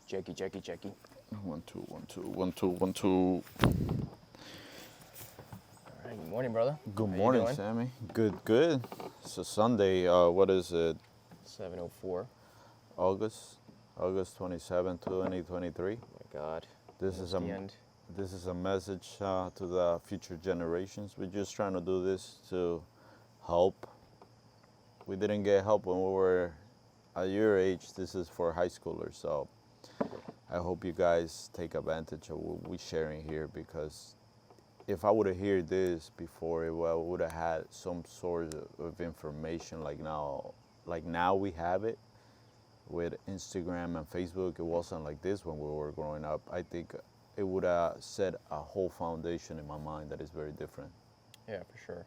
Jackie. 1 2 1 2 1 2 1 2. All right, good morning, brother. Good How you morning, doing? Sammy. Good. It's a Sunday. What is it? 7:04. August 27, 2023. Oh my God. This Almost is the end. this is a message to the future generations. We're just trying to do this to help. We didn't get help when we were at your age. This is for high schoolers, so I hope you guys take advantage of what we're sharing here, because if I would have heard this before, I would have had some sort of information like now. Like now we have it with Instagram and Facebook. It wasn't like this when we were growing up. I think it would have set a whole foundation in my mind that is very different. Yeah, for sure.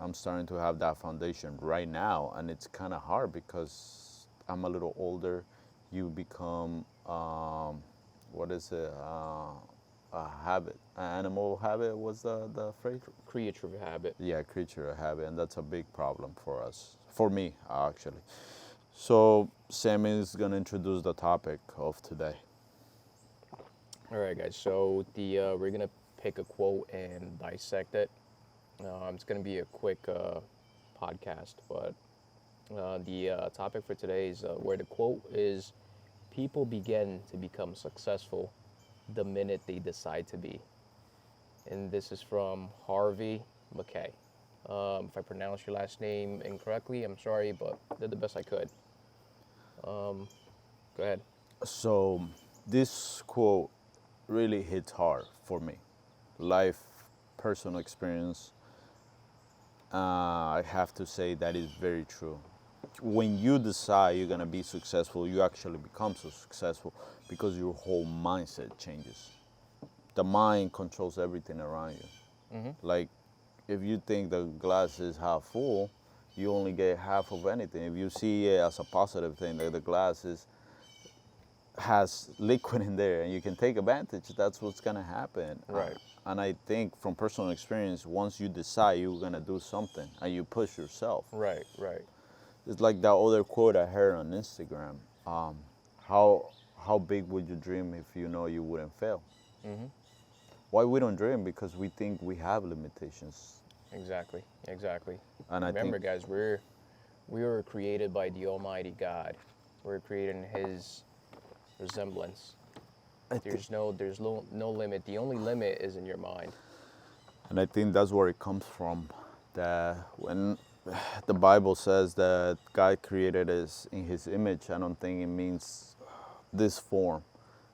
I'm starting to have that foundation right now, and it's kind of hard because I'm a little older. You become, what is it? A habit, an animal habit was the phrase? Creature of habit. Yeah, creature of habit, and that's a big problem for us, for me actually. So Sammy is gonna introduce the topic of today. All right, guys. So we're gonna pick a quote and dissect it. It's gonna be a quick podcast, but the topic for today is where the quote is: "People begin to become successful the minute they decide to be." And this is from Harvey McKay. If I pronounce your last name incorrectly, I'm sorry, but I did the best I could. Go ahead. So this quote really hits hard for me. Life, personal experience. I have to say that is very true. When you decide you're gonna be successful, you actually become so successful because your whole mindset changes. The mind controls everything around you. Like, if you think the glass is half full, you only get half of anything. If you see it as a positive thing, that the glass has liquid in there and you can take advantage, that's what's gonna happen. Right. And I think from personal experience, once you decide you're gonna do something and you push yourself, Right. it's like that other quote I heard on Instagram. How big would you dream if you know you wouldn't fail? Why we don't dream? Because we think we have limitations. Exactly. And Remember, guys, we were created by the Almighty God. We're created in His resemblance. There's no limit. The only limit is in your mind. And I think that's where it comes from. That when the Bible says that God created us in His image, I don't think it means this form.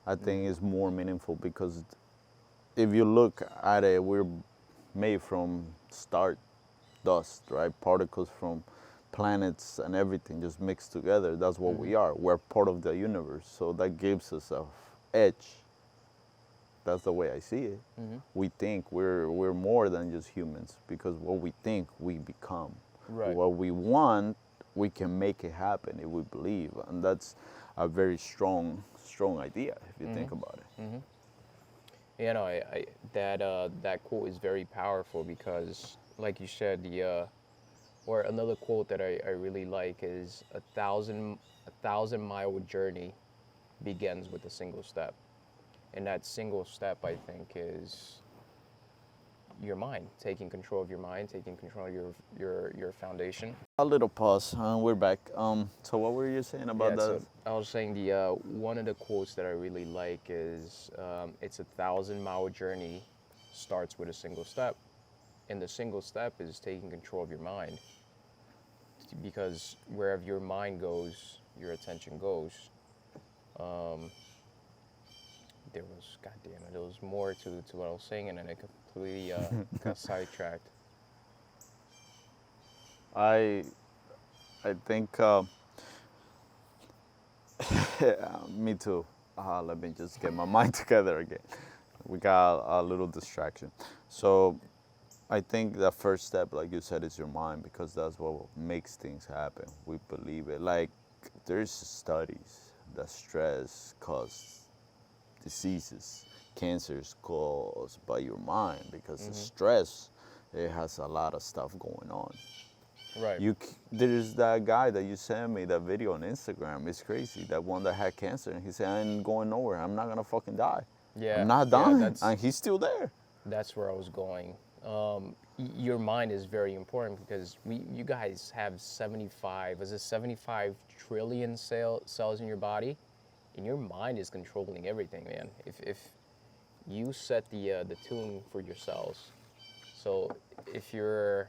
I think it's more meaningful, because if you look at it, we're made from dust, right? Particles from planets and everything just mixed together. That's what we are. We're part of the universe. So that gives us a edge. That's the way I see it. We think we're more than just humans, because what we think, we become. Right. What we want, we can make it happen if we believe, and that's a very strong idea if you think about it. You know, that quote is very powerful because, like you said, or another quote that I really like is a thousand mile journey begins with a single step, and that single step, I think, is your mind, taking control of your mind, taking control of your foundation. A little pause, we're back. So what were you saying about that? So I was saying one of the quotes that I really like is it's a 1,000-mile journey starts with a single step, and the single step is taking control of your mind, because wherever your mind goes, your attention goes. There was more to what I was saying, and then I completely got sidetracked. I think me too. Let me just get my mind together again. We got a little distraction. So I think the first step, like you said, is your mind, because that's what makes things happen. We believe it. Like, there's studies that stress causes diseases, cancers caused by your mind, because the stress, it has a lot of stuff going on. Right. There's that guy that you sent me that video on Instagram. It's crazy. That one that had cancer, and he said, "I ain't going nowhere. I'm not gonna fucking die. Yeah. I'm not Yeah. dying," and he's still there. That's where I was going. Your mind is very important because you guys have 75, is it 75 trillion cells in your body? And your mind is controlling everything, man. If you set the tune for your cells, so if you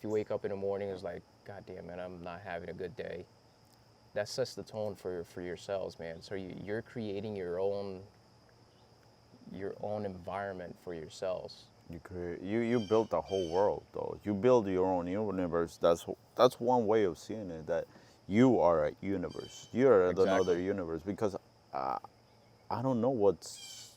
wake up in the morning, it's like, God damn, man, I'm not having a good day. That sets the tone for your cells, man. So you're creating your own environment for your cells. You built a whole world, though. You build your own universe. That's one way of seeing it. That you are a universe. You're another universe, because I don't know what's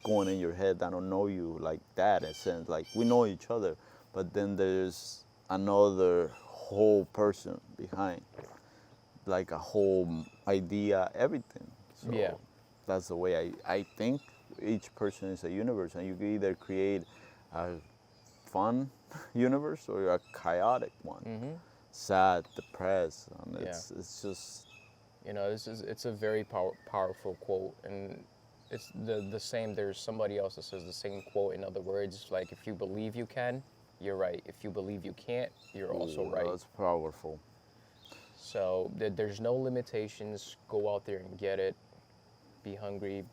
going in your head. I don't know you like that, in a sense. Like, we know each other, but then there's another whole person behind, like a whole idea, everything. So Yeah. that's the way I think. Each person is a universe, and you can either create a fun universe or a chaotic one. Sad, depressed, and it's just, it's a very powerful quote, and it's the same. There's somebody else that says the same quote. In other words, like, if you believe you can, you're right. If you believe you can't, you're also right. That's powerful. So there's no limitations. Go out there and get it. Be hungry.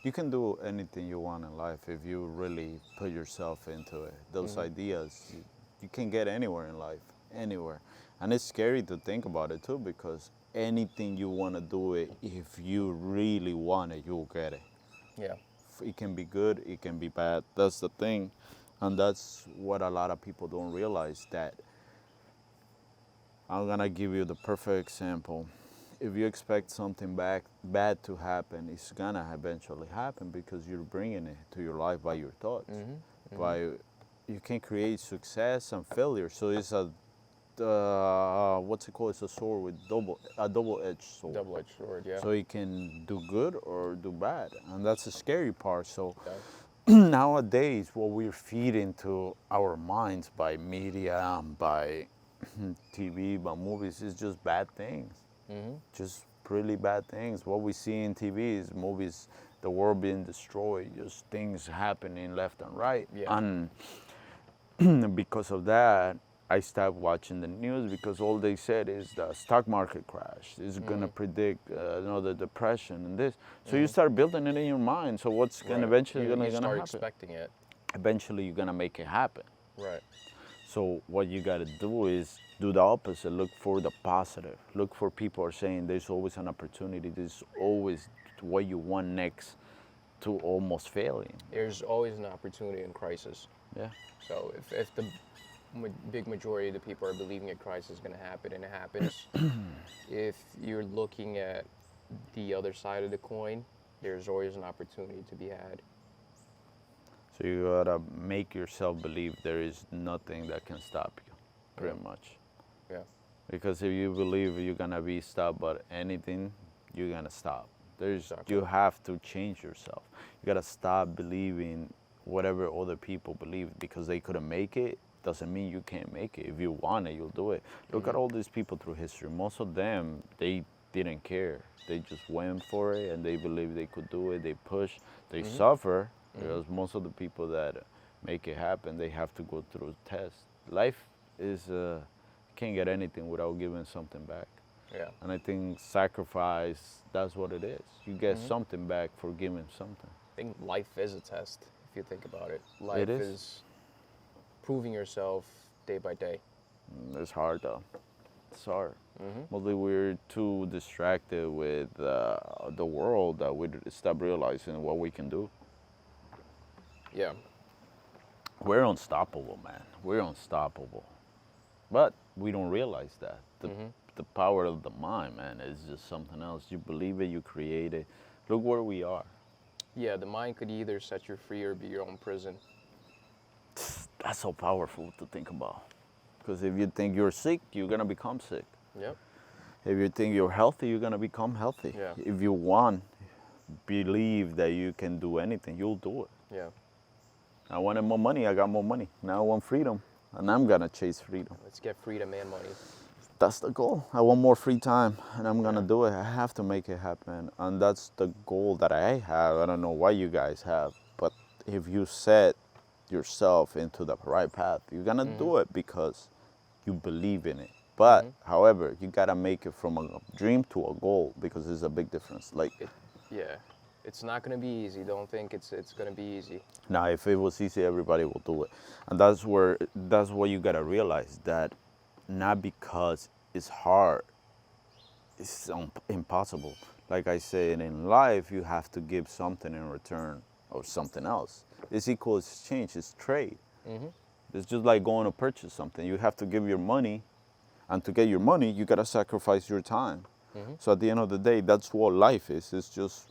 You can do anything you want in life if you really put yourself into it. Those ideas, you can get anywhere in life, anywhere. And it's scary to think about it too, because anything you want to do it, if you really want it, you'll get it. Yeah. It can be good, it can be bad. That's the thing. And that's what a lot of people don't realize. That I'm gonna give you the perfect example. If you expect something bad to happen, it's gonna eventually happen, because you're bringing it to your life by your thoughts. You can create success and failure. So it's a what's it called? It's a sword with a double-edged sword. Double-edged sword, yeah. So it can do good or do bad, and that's the scary part. So Okay. nowadays, what we're feeding to our minds by media, by TV, by movies, is just bad things. Just really bad things. What we see in TV is movies, the world being destroyed, just things happening left and right. Yeah. And because of that, I stopped watching the news, because all they said is the stock market crash is going to predict another depression and this. So you start building it in your mind. So what's going to eventually going to happen? You start expecting it. Eventually, you're going to make it happen. Right. So what you got to do is do the opposite. Look for the positive. Look for people are saying there's always an opportunity. There's always what you want next to almost failing. There's always an opportunity in crisis. Yeah. So if the big majority of the people are believing a crisis is going to happen, and it happens, if you're looking at the other side of the coin, there's always an opportunity to be had. So you gotta make yourself believe there is nothing that can stop you, pretty much. Yeah. Because if you believe you're gonna be stopped by anything, you're gonna stop. Exactly. You have to change yourself. You gotta stop believing whatever other people believe, because they couldn't make it. Doesn't mean you can't make it. If you want it, you'll do it. Look at all these people through history. Most of them, they didn't care. They just went for it, and they believed they could do it. They pushed. They suffer, because most of the people that make it happen, they have to go through tests. Life is, can't get anything without giving something back. Yeah. And I think sacrifice, that's what it is. You get something back for giving something. I think life is a test, if you think about it. Life is proving yourself day by day. It's hard, though. It's hard. Mostly we're too distracted with the world that we stop realizing what we can do. Yeah. We're unstoppable, man. We're unstoppable. But we don't realize that. The power of the mind, man, is just something else. You believe it, you create it. Look where we are. Yeah, the mind could either set you free or be your own prison. That's so powerful to think about. Because if you think you're sick, you're going to become sick. Yep. If you think you're healthy, you're going to become healthy. Yeah. If you believe that you can do anything, you'll do it. Yeah. I wanted more money, I got more money. Now I want freedom. and I'm gonna chase freedom. Let's get freedom and money. That's the goal. I want more free time, and I'm gonna Yeah. do it. I have to make it happen, and that's the goal that I have. I don't know what you guys have, but if you set yourself into the right path, you're gonna do it because you believe in it. But however, you gotta make it from a dream to a goal because there's a big difference. Like, Yeah. It's not gonna be easy. Don't think it's gonna be easy. now, if it was easy, everybody will do it, and that's what you gotta realize, that not because it's hard, it's impossible. Like I said, in life, you have to give something in return or something else. It's equal exchange. It's trade. It's just like going to purchase something. You have to give your money, and to get your money, you gotta sacrifice your time. So at the end of the day, that's what life is. It's just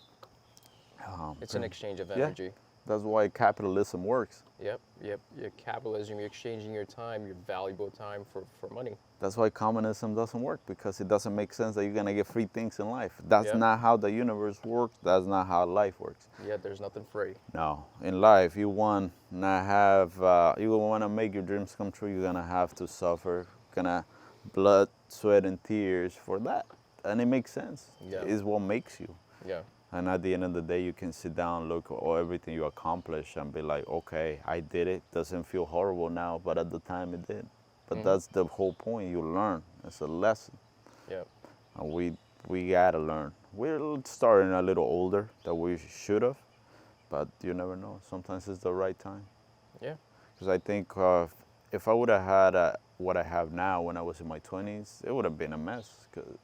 It's an exchange of energy. that's why capitalism works. Yep. Your capitalism, you're exchanging your time, your valuable time for money. That's why communism doesn't work, because it doesn't make sense that you're gonna get free things in life. That's Yep. not how the universe works. That's not how life works. Yeah, there's nothing free. No, in life, you want to have, you want to make your dreams come true. You're gonna have to suffer, gonna blood, sweat, and tears for that, and it makes sense. Yeah. It's what makes you. Yeah. And at the end of the day, you can sit down, look at everything you accomplished, and be like, okay, I did it. Doesn't feel horrible now, but at the time it did. But that's the whole point. You learn. It's a lesson, Yeah. and we gotta learn. We're starting a little older than we should have, but you never know. Sometimes it's the right time. Yeah. Because I think if I would have had what I have now when I was in my 20s, it would have been a mess. Cause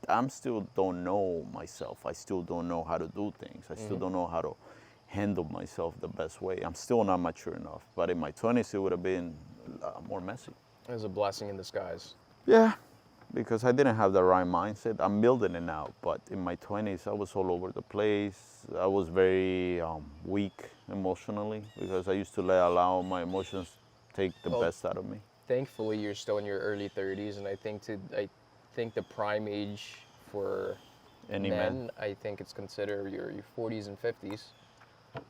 I'm still don't know myself. I still don't know how to do things. I still don't know how to handle myself the best way. I'm still not mature enough. But in my 20s, it would have been more messy. It was a blessing in disguise. Yeah, because I didn't have the right mindset. I'm building it now. But in my 20s, I was all over the place. I was very weak emotionally because I used to allow my emotions take the best out of me. Thankfully, you're still in your early 30s, and I think the prime age for Any men, man. I think it's considered your 40s and 50s.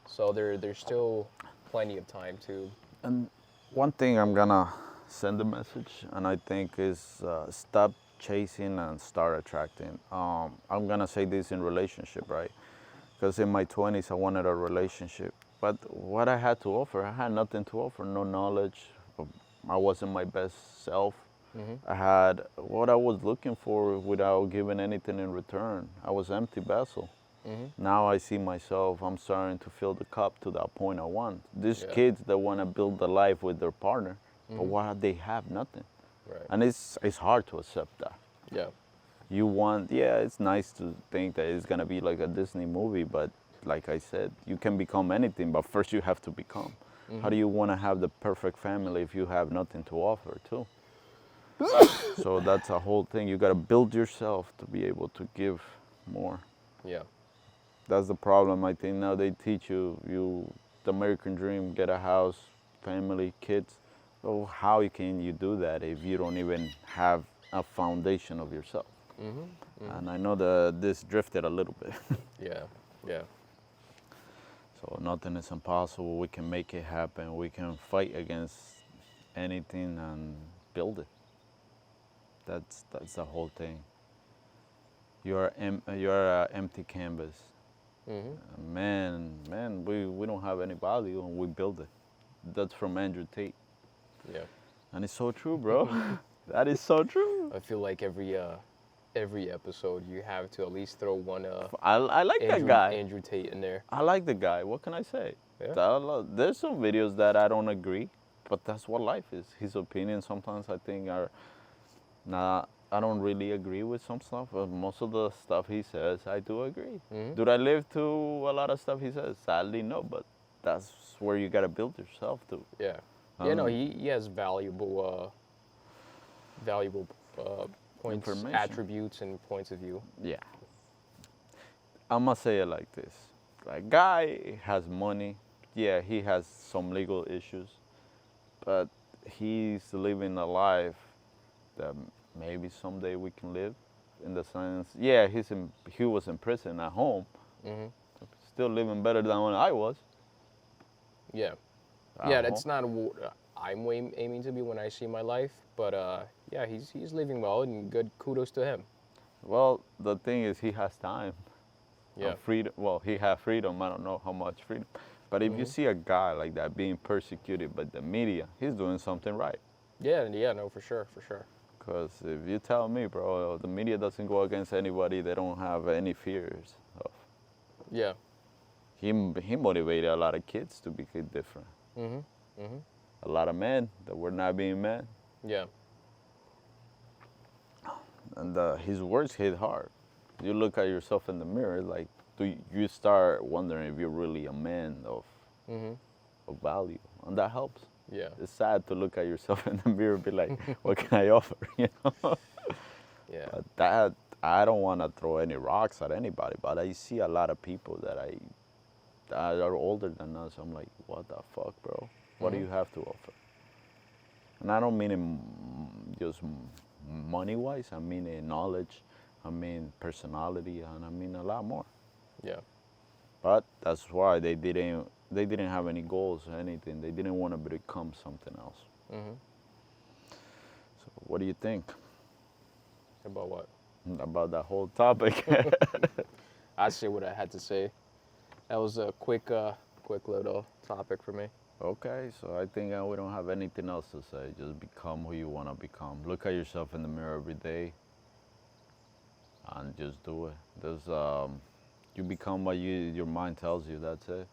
So there's still plenty of time to. And one thing I'm gonna send a message, and I think is stop chasing and start attracting. I'm gonna say this in relationship, right? Because in my 20s, I wanted a relationship, but what I had to offer, I had nothing to offer. No knowledge. I wasn't my best self. I had what I was looking for without giving anything in return. I was empty vessel. Now I see myself, I'm starting to fill the cup to that point I want. These kids that want to build a life with their partner, but what they have, nothing. Right. And it's hard to accept that. Yeah. You want, it's nice to think that it's going to be like a Disney movie, but like I said, you can become anything, but first you have to become. How do you want to have the perfect family if you have nothing to offer too? So that's a whole thing. You got to build yourself to be able to give more. Yeah. That's the problem. I think now they teach you the American dream, get a house, family, kids. So how can you do that if you don't even have a foundation of yourself? And I know that this drifted a little bit. Yeah. So nothing is impossible. We can make it happen. We can fight against anything and build it. That's the whole thing. You're an empty canvas. Man, we don't have any value and we build it. That's from Andrew Tate. Yeah. And it's so true, bro. That is so true. I feel like every episode you have to at least throw one I like that guy. Andrew Tate in there. I like the guy. What can I say? Yeah. There's some videos that I don't agree, but that's what life is. His opinions sometimes I think are not. I don't really agree with some stuff, but most of the stuff he says, I do agree. Do I live to a lot of stuff he says? Sadly, no, but that's where you gotta build yourself to. Yeah. No, he has valuable points, Information. attributes, and points of view. Yeah. I'm gonna say it like this. Like, guy has money. Yeah, he has some legal issues, but he's living a life that maybe someday we can live. In the sense, yeah, he was in prison at home, still living better than when I was. Yeah. At Yeah, home. that's not. I'm aiming to be when I see my life. But yeah, he's living well, and good kudos to him. Well, the thing is, he has time Yeah. and freedom. Well, he has freedom. I don't know how much freedom. But if you see a guy like that being persecuted by the media, he's doing something right. Yeah, yeah, no, for sure, for sure. Because if you tell me, bro, the media doesn't go against anybody they don't have any fears of. Yeah. He motivated a lot of kids to be different. A lot of men that were not being men. Yeah. And his words hit hard. You look at yourself in the mirror, like, you start wondering if you're really a man of value, and that helps. Yeah. It's sad to look at yourself in the mirror and be like, what can I offer? You know? Yeah. But that, I don't want to throw any rocks at anybody, but I see a lot of people that are older than us. I'm like, what the fuck, bro? What do you have to offer? And I don't mean it just money-wise. I mean in knowledge. I mean personality, and I mean a lot more. Yeah. But that's why they didn't have any goals or anything. They didn't want to become something else. So what do you think About what? about that whole topic? I say what I had to say. That was a quick little topic for me. Okay, so I think we don't have anything else to say. Just become who you want to become. Look at yourself in the mirror every day and just do it. You become what your mind tells you. That's it.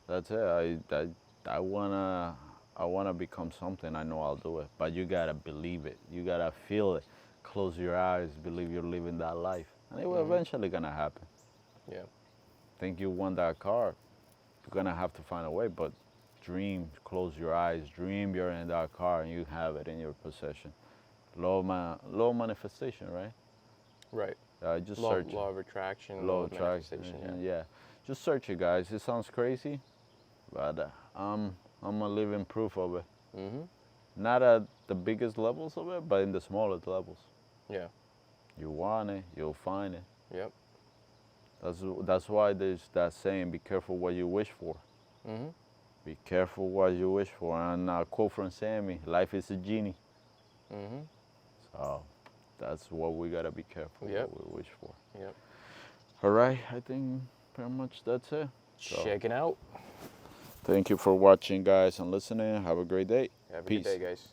That's it. I wanna become something. I know I'll do it, but you gotta believe it. You gotta feel it. Close your eyes. Believe you're living that life, and it will eventually gonna happen. Yeah. Think you want that car? You're gonna have to find a way, but dream. Close your eyes. Dream you're in that car and you have it in your possession. Law of manifestation, right? Right. Just Law, search. law of attraction. Law Law of of attraction. manifestation. Yeah. Just search it, guys. It sounds crazy, but I'm a living proof of it. Not at the biggest levels of it, but in the smallest levels. Yeah. You want it, you'll find it. Yep. That's why there's that saying: "Be careful what you wish for." Be careful what you wish for. And a quote from Sammy: "Life is a genie." So that's what we gotta be careful what we wish for. Yep. All right, I think pretty much that's it. Check it out. Thank you for watching, guys, and listening. Have a great day. Have a Peace. good day, guys.